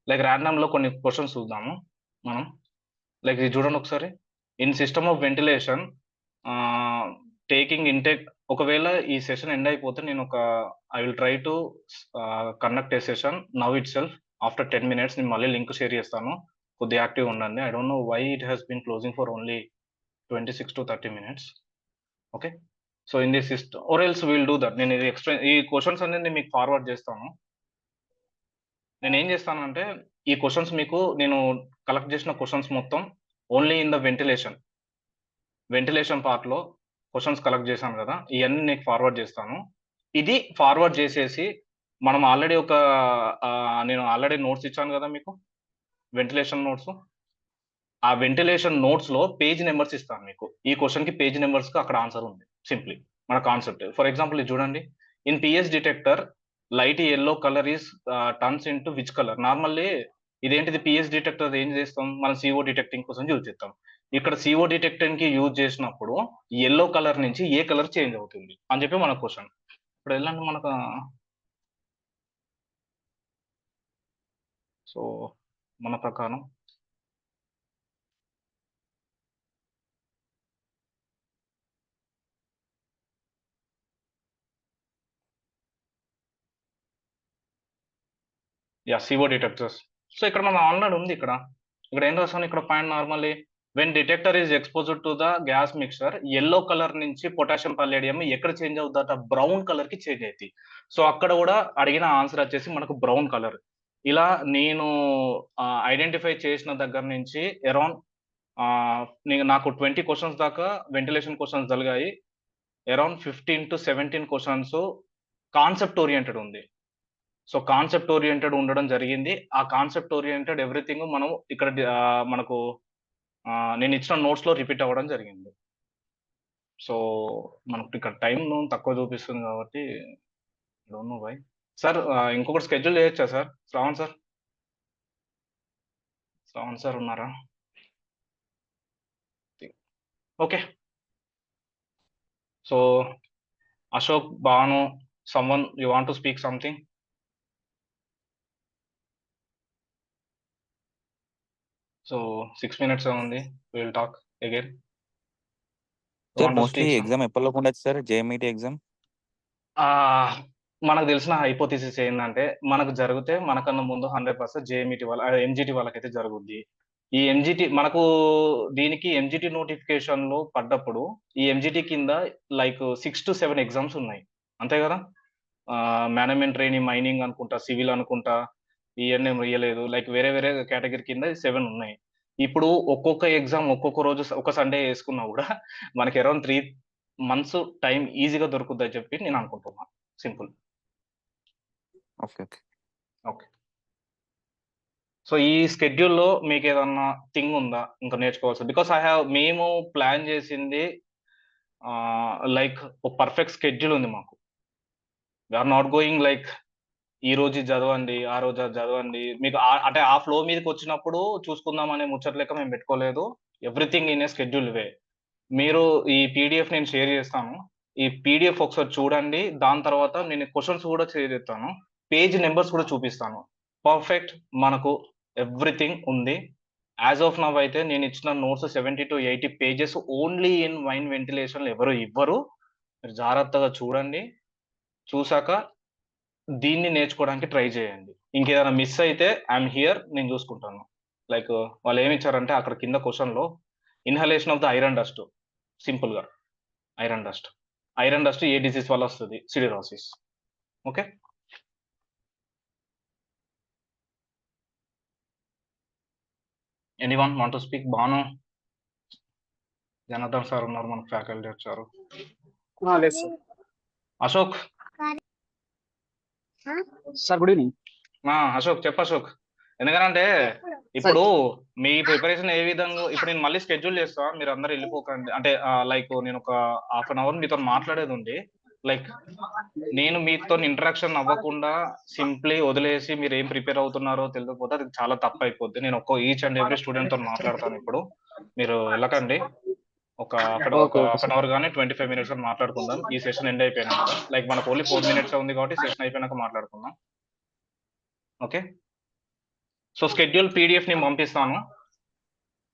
లైక్ ర్యాండమ్ లో కొన్ని క్వశ్చన్స్ చూద్దాము మనం. లైక్ ఇది చూడండి ఒకసారి. In system of ventilation taking intake, ఒకవేళ ఈ సెషన్ ఎండ్ అయిపోతే నేను I will try to conduct A session now it self after 10 minutes. నేను మళ్ళీ లింక్ షేర్ చేస్తాను, కొద్దిగా యాక్టివ్ ఉండండి. I don't know why it has been closing for only 26 to 30 minutes. Okay, so in this system or else will do that. నేను ఇది ఈ questions అనేది మీకు ఫార్వర్డ్ చేస్తాను. నేను ఏం చేస్తానంటే, ఈ క్వశ్చన్స్ మీకు నేను కలెక్ట్ చేసిన క్వశ్చన్స్ మొత్తం only in the ventilation part లో క్వశ్చన్స్ కలెక్ట్ చేశాను కదా, ఇవన్నీ నీకు ఫార్వర్డ్ చేస్తాను. ఇది ఫార్వర్డ్ చేసేసి మనం ఆల్రెడీ నేను ఆల్రెడీ నోట్స్ ఇచ్చాను కదా మీకు, వెంటిలేషన్ నోట్స్. ఆ వెంటిలేషన్ నోట్స్ లో పేజ్ నెంబర్స్ ఇస్తాను మీకు. ఈ క్వశ్చన్ కి పేజ్ నెంబర్స్ కి అక్కడ ఆన్సర్ ఉంది, సింప్లీ మన కాన్సెప్ట్. ఫర్ ఎగ్జాంపుల్ ఇది చూడండి. In PS detector light yellow colour is turns into which colour. Normally ఇదేంటిది పిఎస్ డిటెక్టర్ ఏం చేస్తాం, మనం సిఓ డిటెక్టింగ్ కోసం యూజ్ చేస్తాం. ఇక్కడ సిఓ డిటెక్టింగ్ కి యూజ్ చేసినప్పుడు ఎల్లో కలర్ నుంచి ఏ కలర్ చేంజ్ అవుతుంది అని చెప్పి మన క్వశ్చన్. ఇప్పుడు ఎలాంటి మనకు సో మన ప్రకారం సిఓ డిటెక్టర్స్. సో ఇక్కడ మన ఆల్రెడీ ఉంది. ఇక్కడ ఏం రాస్తాను, ఇక్కడ point normally when detector is exposed to the gas mixture yellow colour నుంచి పొటాషియం పల్లేడియం ఎక్కడ చేంజ్ అవుతుందట, బ్రౌన్ కలర్ కి చేంజ్ అవుతుంది. సో అక్కడ కూడా అడిగిన ఆన్సర్ వచ్చేసి మనకు బ్రౌన్ కలర్. ఇలా నేను ఐడెంటిఫై చేసిన దగ్గర నుంచి అరౌండ్ నాకు 20 క్వశ్చన్స్ దాకా వెంటిలేషన్ క్వశ్చన్స్ జరిగాయి. Around 15 to 17 questions concept oriented ఉంది. సో కాన్సెప్ట్ ఓరియంటెడ్ ఉండడం జరిగింది. ఆ కాన్సెప్ట్ ఓరియంటెడ్ ఎవ్రీథింగ్ మనం ఇక్కడ మనకు నేను ఇచ్చిన నోట్స్ లో రిపీట్ అవ్వడం జరిగింది. సో మనకు ఇక్కడ టైం తక్కువ చూపిస్తుంది కాబట్టి డోంట్ నో వై. సార్ ఇంకొకటి స్కెడ్యూల్ చేయొచ్చా సార్? శ్రావణ్ సార్ ఉన్నారా? Okay. So Ashok, Bhanu, someone you want to speak something? So 6 minutes ఉంది, we will talk again. Sir mostly exam ఎప్పటిలోపు ఉండొచ్చు సార్, జేఎంఈటీ ఎగ్జామ్? మనకు తెలిసిన హైపోథిసిస్ ఏంటంటే మనకు జరిగితే మనకన్నా ముందు 100% జేఎంఈటీ వాళ్ళ ఎంజిటి వాళ్ళకైతే జరుగుద్ది. ఈ ఎంజిటి మనకు దీనికి ఎంజిటి నోటిఫికేషన్ లో పడ్డప్పుడు ఈ ఎంజిటి కింద లైక్ 6 to 7 ఎగ్జామ్స్ ఉన్నాయి, అంతే కదా? మేనేజ్మెంట్ ట్రైనింగ్, మైనింగ్ అనుకుంటా, సివిల్ అనుకుంటా, ఇవన్నీ ఇయ్యలేదు. లైక్ వేరే కేటగిరీ కింద 7 ఉన్నాయి. ఇప్పుడు ఒక్కొక్క ఎగ్జామ్ ఒక్కొక్క రోజు ఒక సండే వేసుకున్నా కూడా మనకి అరౌండ్ 3 months టైం ఈజీగా దొరుకుద్దని చెప్పి నేను అనుకుంటున్నాను. సింపుల్. ఓకే. సో ఈ స్కెడ్యూల్లో మీకు ఏదన్నా థింగ్ ఉందా ఇంకా నేర్చుకోవాల్సి? బికాస్ మేము ప్లాన్ చేసింది లైక్ ఒక పర్ఫెక్ట్ స్కెడ్యూల్ ఉంది మాకు. వీఆర్ నాట్ గోయింగ్ లైక్ ఈ రోజు చదవండి, ఆ రోజు చదవండి. మీకు అంటే ఆ ఫ్లో మీదకి వచ్చినప్పుడు చూసుకుందాం అనే ముచ్చట లెక్క మేము పెట్టుకోలేదు. ఎవ్రీథింగ్ ఇన్ ఏ స్కెడ్యూల్ వే. మీరు ఈ పీడిఎఫ్ నేను షేర్ చేస్తాను. ఈ పీడిఎఫ్ ఒకసారి చూడండి. దాని తర్వాత నేను క్వశ్చన్స్ కూడా షేర్ చేస్తాను, పేజ్ నెంబర్స్ కూడా చూపిస్తాను. పర్ఫెక్ట్ మనకు ఎవ్రీథింగ్ ఉంది. యాజ్ ఆఫ్ నవ్ అయితే నేను ఇచ్చిన notes 70 to 80 pages only in wine ventilation ఎవరు ఇవ్వరు. మీరు జాగ్రత్తగా చూడండి. చూసాక దీన్ని నేర్చుకోవడానికి ట్రై చేయండి. ఇంకేదైనా మిస్ అయితే ఐఎమ్ హియర్, నేను చూసుకుంటాను. లైక్ వాళ్ళు ఏమి ఇచ్చారంటే అక్కడ కింద క్వశ్చన్ లో inhalation of the iron dust, simple గా ఐరన్ డస్ట్ ఏ డిసీజ్ వల్ల వస్తుంది? Siderosis. Okay. Anyone want to speak? Bhanu, Janardhan sir ఉన్నారు, మనకు ఫ్యాకల్టీ వచ్చారు. లేదు sir. Ashok sir good evening. Ashok చెప్పు అశోక్. ఎందుకంటే ఇప్పుడు మీ ప్రిపరేషన్ ఏ విధంగా, ఇప్పుడు నేను మళ్ళీ స్కెడ్యూల్ చేస్తా, మీరు అందరు వెళ్ళిపోకండి. అంటే లైక్ నేను ఒక 1/2 hour మీతో మాట్లాడేది ఉంది. లైక్ నేను మీతో ఇంటరాక్షన్ అవ్వకుండా సింప్లీ వదిలేసి మీరు ఏం ప్రిపేర్ అవుతున్నారో తెలియకపోతే అది చాలా తప్పు అయిపోద్ది. నేను ఈచ్ అండ్ ఎవ్రీ స్టూడెంట్ తో మాట్లాడతాను. ఇప్పుడు మీరు వెళ్ళకండి. ఒక 1/2 hour కానీ 25 minutes మాట్లాడుకుందాం. ఈ సెషన్ ఎండ్ అయిపోయినాక, లైక్ మనకు ఓన్లీ 4 minutes ఉంది కాబట్టి సెషన్ అయిపోయినాక మాట్లాడుకుందాం. ఓకే. సో స్కెడ్యూల్ పీడిఎఫ్ నేను పంపిస్తాను.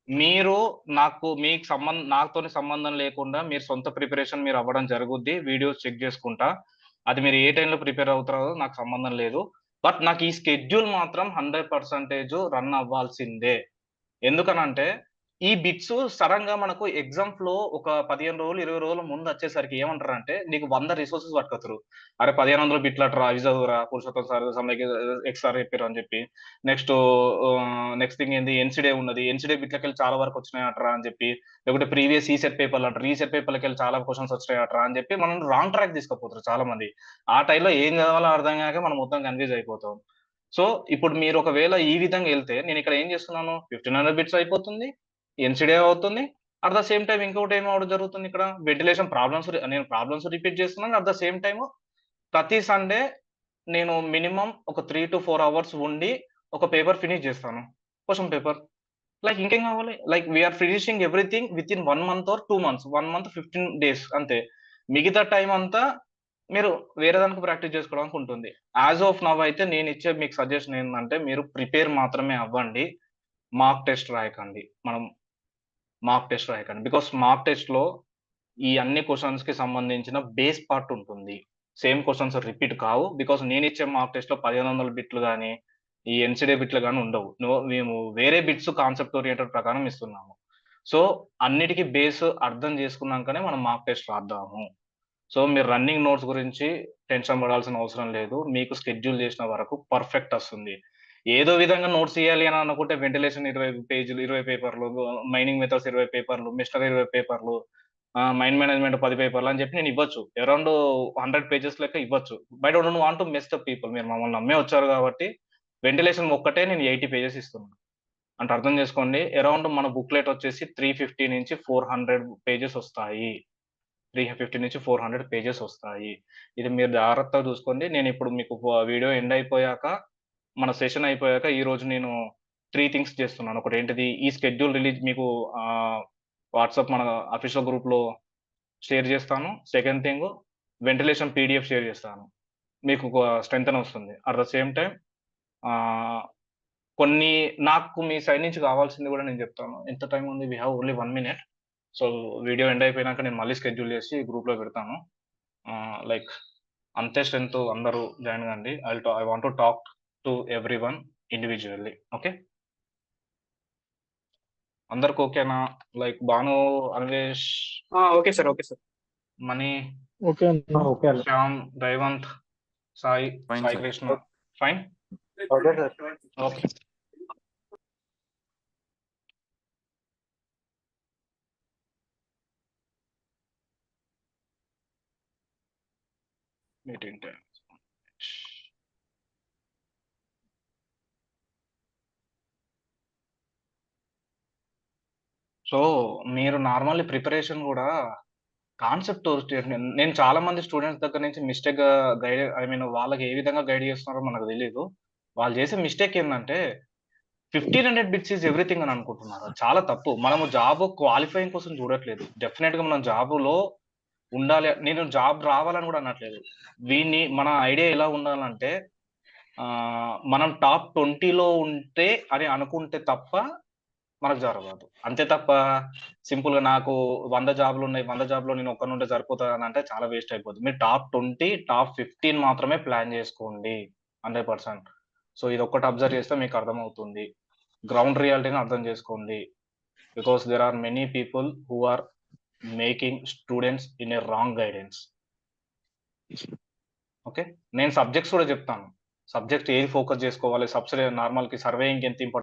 మీరు నాతో సంబంధం లేకుండా మీరు సొంత ప్రిపరేషన్ మీరు అవ్వడం జరుగుద్ది. వీడియోస్ చెక్ చేసుకుంటా. అది మీరు ఏ టైంలో ప్రిపేర్ అవుతారో నాకు సంబంధం లేదు. బట్ నాకు ఈ స్కెడ్యూల్ మాత్రం 100% రన్ అవ్వాల్సిందే. ఎందుకనంటే ఈ బిట్స్ సడన్ గా మనకు ఎగ్జామ్ ఫ్లో ఒక 15 రోజులు 20 రోజుల ముందు వచ్చేసరికి ఏమంటారంటే నీకు 100 రిసోర్సెస్ పట్టుకొస్తారు. అరే 1500 బిట్లు అట్రా, అవి చదువురా, పురుషోత్తం సార్ ఎక్స్ఆర్ చెప్పారు అని చెప్పి. నెక్స్ట్ థింగ్ ఏంది, ఎన్సిడే ఉన్నది, ఎన్సిడే బిట్లకి వెళ్ళి చాలా వరకు వచ్చినాయి అట్రా అని చెప్పి. లేకపోతే ప్రీవియస్ ఈసెట్ పేపర్లు అంటారు, ఈసెట్ పేపర్లకి వెళ్ళి చాలా క్వశ్చన్స్ వచ్చినాయి అట్రా అని చెప్పి మనం రాంగ్ ట్రాక్ తీసుకుపోతారు చాలా మంది. ఆ టైంలో ఏం చదవాలో అర్థం కాక మనం మొత్తం కన్ఫ్యూజ్ అయిపోతాం. సో ఇప్పుడు మీరు ఒకవేళ ఈ విధంగా వెళ్తే నేను ఇక్కడ ఏం చేస్తున్నాను, 1500 బిట్స్ అయిపోతుంది, ఎన్సిడే అవుతుంది. అట్ ద సేమ్ టైం ఇంకొకటి ఏం అవడం జరుగుతుంది, ఇక్కడ వెంటిలేషన్ ప్రాబ్లమ్స్, నేను ప్రాబ్లమ్స్ రిపీట్ చేస్తున్నాను. అట్ ద సేమ్ టైం ప్రతి సండే నేను మినిమం ఒక 3 to 4 అవర్స్ ఉండి ఒక పేపర్ ఫినిష్ చేస్తాను. Question paper. లైక్ ఇంకేం కావాలి? Like we're finishing everything within 1 month or 2 months. 1 month 15 days అంతే. మిగతా టైం అంతా మీరు వేరే దానికి ప్రాక్టీస్ చేసుకోవడానికి ఉంటుంది. యాజ్ ఆఫ్ నౌ అయితే నేనిచ్చే మీకు సజెషన్ ఏందంటే మీరు ప్రిపేర్ మాత్రమే అవ్వండి. మాక్ టెస్ట్ రాయకండి. మాక్ టెస్ట్ రాయకండి. బికాస్ మాక్ టెస్ట్‌లో ఈ అన్ని క్వెషన్స్‌కి సంబంధించిన బేస్ పార్ట్ ఉంటుంది. సేమ్ క్వెషన్స్ రిపీట్ కావు. బికాస్ నేనిచ్చే మాక్ టెస్ట్‌లో 1500 బిట్లు గాని, ఈ ఎన్‌సీడీ బిట్లు గాని ఉండవు. మేము వేరే బిట్స్ కాన్సెప్ట్ ఓరియెంటెడ్ ప్రకారం ఇస్తున్నాము. సో, అన్నిటికి బేస్ అర్థం చేసుకున్నాకనే మనం మాక్ టెస్ట్ రాద్దాము. సో, మీరు రన్నింగ్ నోట్స్ గురించి టెన్షన్ పడాల్సిన అవసరం లేదు. మీకు షెడ్యూల్ చేసిన వరకు పర్ఫెక్ట్ వస్తుంది. ఏదో విధంగా నోట్స్ ఇయ్యాలి అని అనుకుంటే వెంటిలేషన్ 20 పేజీలు, 20 పేపర్‌లు, మైనింగ్ మెథడ్స్ 20 పేపర్‌లు, మిస్టర్ 20 పేపర్‌లు, మైండ్ మేనేజ్‌మెంట్ 10 పేపర్‌లు అని చెప్పి నేను ఇవ్వచ్చు. అరౌండ్ 100 పేజెస్ లెక్క ఇవ్వచ్చు. But I don't want to mess the people. మీరు మమ్మల్ని నమ్మే వచ్చారు కాబట్టి వెంటిలేషన్ ఒక్కటే నేను 80 పేజెస్ ఇస్తున్నా. అంటే అర్థం చేసుకోండి. అరౌండ్ మన బుక్‌లెట్ వచ్చేసి 350 నుంచి 400 పేజెస్ వస్తాయి. 350 నుంచి 400 పేజెస్ వస్తాయి. ఇది మీరు జాగ్రత్తగా చూసుకోండి. నేనిప్పుడు మీకు వీడియో ఎండ్ అయిపోయాక, మన సెషన్ అయిపోయాక ఈరోజు నేను 3 థింగ్స్ చేస్తున్నాను. ఒకటేంటిది ఈ షెడ్యూల్ రిలీజ్ మీకు వాట్సాప్ మన అఫీషియల్ గ్రూప్‌లో షేర్ చేస్తాను. Second thing ventilation PDF share చేస్తాను. మీకు ఒక స్ట్రెంగ్తెన్ వస్తుంది. అట్ ద సేమ్ టైమ్ ఆహ్, కొన్ని నాకు మీ సైడ్ నుంచి కావాల్సింది కూడా నేను చెప్తాను. ఎంత టైం ఉంది? We have only 1 minute. So, video end అయిపోయినాక నేను మళ్ళీ షెడ్యూల్ చేసి గ్రూప్‌లో పెడతాను. లైక్ అంతే స్ట్రెంత్ అందరూ జాయిన్ కండి. I want to talk to everyone individually. Okay. అందరికి ఓకేనా? Like Bhanu, Anvesh, okay sir. Okay sir. Mani, okay అన్న. ఓకే అన్న. Shyam, Revanth, Sai, Fine, Sai sir. Krishna. Fine? Okay sir. Okay. Meeting time. So, మీరు నార్మల్లీ ప్రిపరేషన్ గూడా కాన్సెప్ట్ నేను చాలా మంది స్టూడెంట్స్ దగ్గర నుంచి మిస్టేక్‌గా వాళ్ళకి ఏ విధంగా గైడ్ చేస్తున్నారో మనకు తెలీదు. వాళ్ళు చేసే మిస్టేక్ ఏందంటే 1500 బిట్స్ ఈస్ ఎవ్రీథింగ్ అని అనుకుంటున్నారు. అది చాలా తప్పు. మనము జాబ్ క్వాలిఫైయింగ్ కోసం చూడట్లేదు. డెఫినిట్‌గా మనం జాబ్‌లో ఉండాలి. నేను జాబ్ రావాలని కూడా అనట్లేదు. మన ఐడియా ఎలా ఉండాలంటే మనం టాప్ 20లో ఉంటే అని అనుకుంటే తప్ప మనకు జరగదు. అంతే తప్ప సింపుల్‌గా నాకు 100 జాబ్‌లున్నాయి. 100 జాబ్‌లో నేను ఒక్కడినుంటే సరిపోతదనంటే చాలా వేస్ట్ అయిపోద్ది. మీరు టాప్ 20, టాప్ 15 మాత్రమే ప్లాన్ జేసుకోండి. 100%. సో, ఇదొక్కటి అబ్జర్వ్ చేస్తే మీకు అర్థమవుతుంది. గ్రౌండ్ రియాలిటీని అర్థం జేసుకోండి. Because there are many people who are making students in a wrong guidance. Okay. నేను సబ్జెక్ట్స్ కూడా జెప్తాను. సబ్జెక్ట్ ఏది ఫోకస్ జేసుకోవాలి, నార్మల్‌కి సర్వేయింగ్‌కి ఎంత ఇంపార్టెంట్